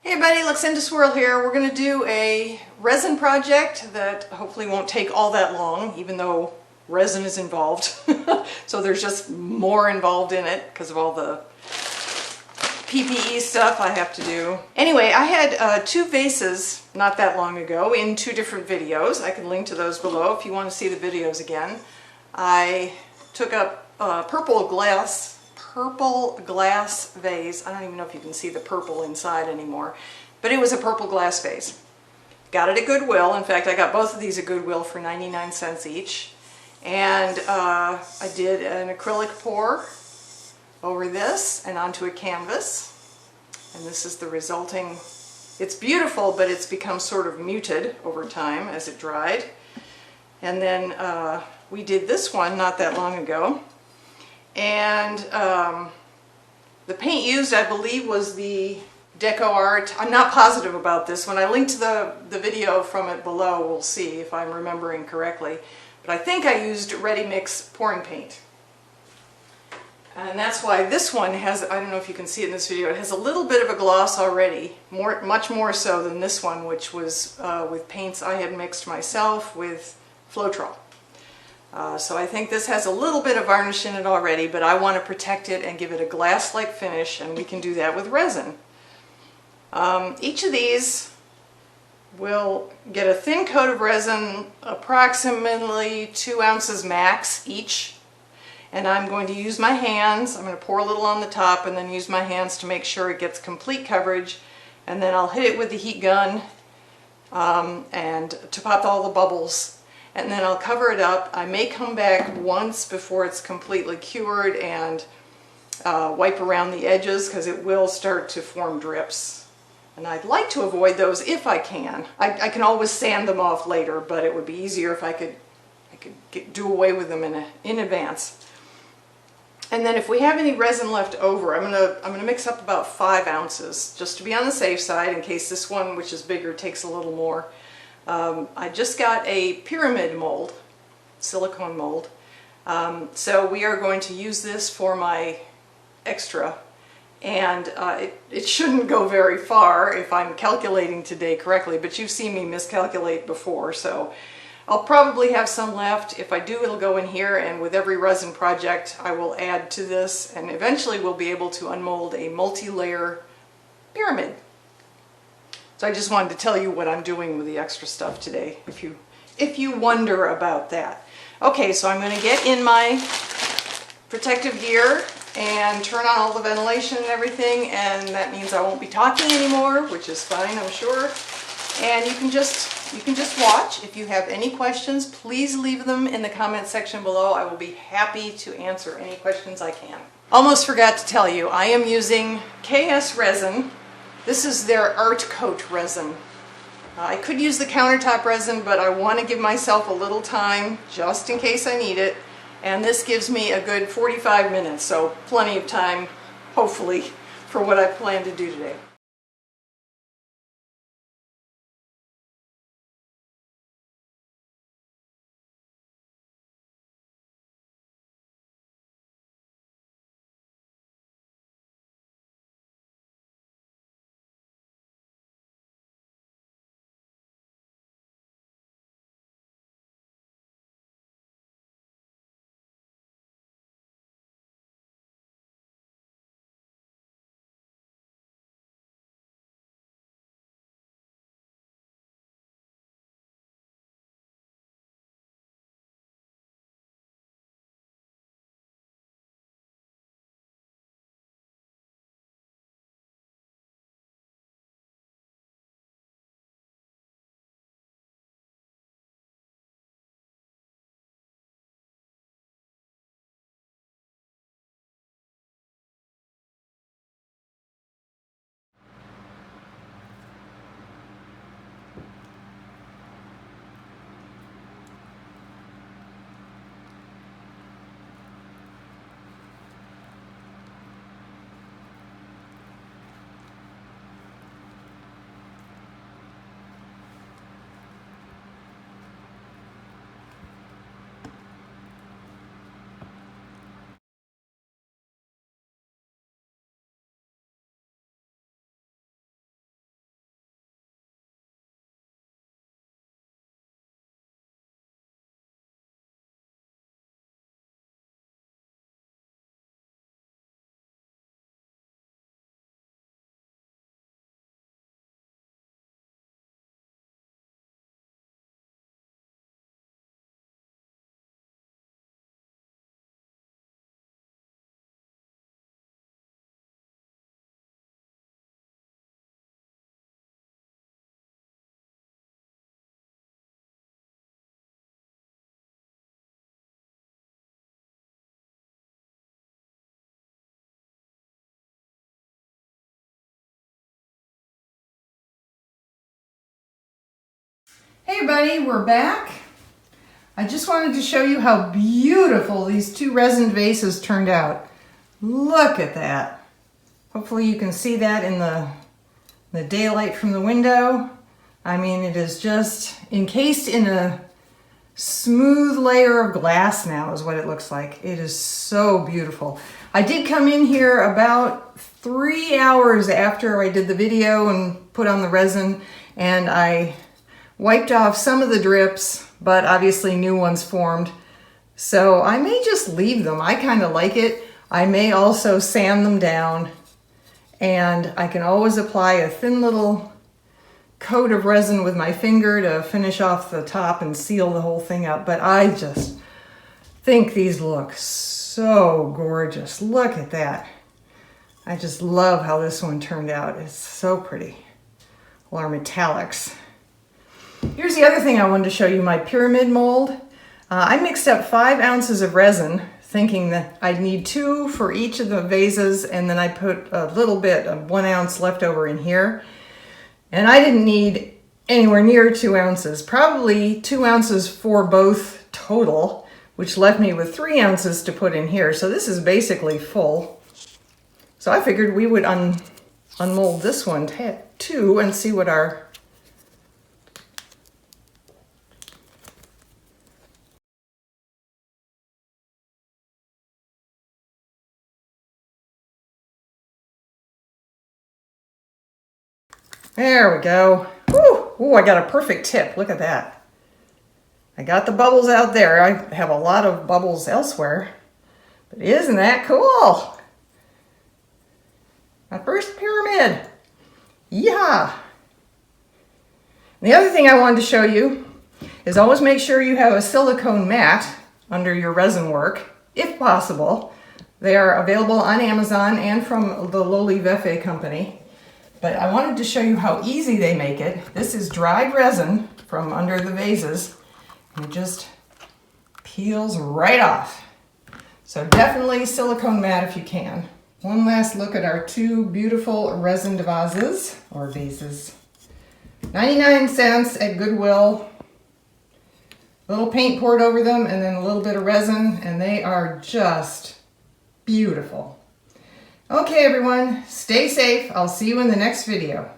Hey everybody, Luxinda Swirl here. We're going to do a resin project that hopefully won't take all that long, even though resin is involved. So there's just more involved in it because of all the PPE stuff I have to do. Anyway, I had two vases not that long ago in two different videos. I can link to those below if you want to see the videos again. I took up purple glass vase. I don't even know if you can see the purple inside anymore, but it was a purple glass vase. Got it at Goodwill. In fact, I got both of these at Goodwill for 99 cents each. And I did an acrylic pour over this and onto a canvas. And this is the resulting, it's beautiful, but it's become sort of muted over time as it dried. And then we did this one not that long ago. And the paint used, I believe, was the Deco Art. I'm not positive about this. When I link to the video from it below, we'll see if I'm remembering correctly. But I think I used Ready Mix pouring paint. And that's why this one has, I don't know if you can see it in this video, it has a little bit of a gloss already, much more so than this one, which was with paints I had mixed myself with Floetrol. So I think this has a little bit of varnish in it already, but I want to protect it and give it a glass-like finish, and we can do that with resin. Each of these will get a thin coat of resin, approximately 2 ounces max each, and I'm going to use my hands. I'm going to pour a little on the top and then use my hands to make sure it gets complete coverage, and then I'll hit it with the heat gun and to pop all the bubbles. And then I'll cover it up. I may come back once before it's completely cured and wipe around the edges because it will start to form drips. And I'd like to avoid those if I can. I can always sand them off later, but it would be easier if I could do away with them in advance. And then if we have any resin left over, I'm gonna mix up about 5 ounces just to be on the safe side in case this one, which is bigger, takes a little more. I just got a pyramid mold, silicone mold, so we are going to use this for my extra, and it shouldn't go very far if I'm calculating today correctly, but you've seen me miscalculate before, so I'll probably have some left. If I do, it'll go in here, and with every resin project I will add to this, and eventually we'll be able to unmold a multi-layer pyramid. So I just wanted to tell you what I'm doing with the extra stuff today, if you wonder about that. Okay, so I'm going to get in my protective gear and turn on all the ventilation and everything, and that means I won't be talking anymore, which is fine, I'm sure. And you can just watch. If you have any questions, please leave them in the comment section below. I will be happy to answer any questions I can. Almost forgot to tell you, I am using KS Resin. This is their Art Coat resin. I could use the countertop resin, but I want to give myself a little time just in case I need it. And this gives me a good 45 minutes, so plenty of time, hopefully, for what I plan to do today. Hey everybody, we're back. I just wanted to show you how beautiful these two resin vases turned out. Look at that. Hopefully you can see that in the daylight from the window. I mean, it is just encased in a smooth layer of glass now is what it looks like. It is so beautiful. I did come in here about 3 hours after I did the video and put on the resin, and I wiped off some of the drips, but obviously new ones formed. So I may just leave them. I kind of like it. I may also sand them down, and I can always apply a thin little coat of resin with my finger to finish off the top and seal the whole thing up. But I just think these look so gorgeous. Look at that. I just love how this one turned out. It's so pretty. Well, our metallics. Here's the other thing I wanted to show you, my pyramid mold. I mixed up 5 ounces of resin, thinking that I'd need 2 for each of the vases, and then I put a little bit of 1 ounce left over in here. And I didn't need anywhere near 2 ounces, probably 2 ounces for both total, which left me with 3 ounces to put in here. So this is basically full. So I figured we would unmold this one too and see what our There we go. Woo! Ooh, I got a perfect tip. Look at that. I got the bubbles out there. I have a lot of bubbles elsewhere. But isn't that cool? My first pyramid. Yeah. The other thing I wanted to show you is always make sure you have a silicone mat under your resin work, if possible. They are available on Amazon and from the Loli Vefe company. But I wanted to show you how easy they make it. This is dried resin from under the vases, and it just peels right off. So definitely silicone mat if you can. One last look at our 2 beautiful resin vases, or vases. 99 cents at Goodwill. A little paint poured over them and then a little bit of resin, and they are just beautiful. Okay everyone, stay safe. I'll see you in the next video.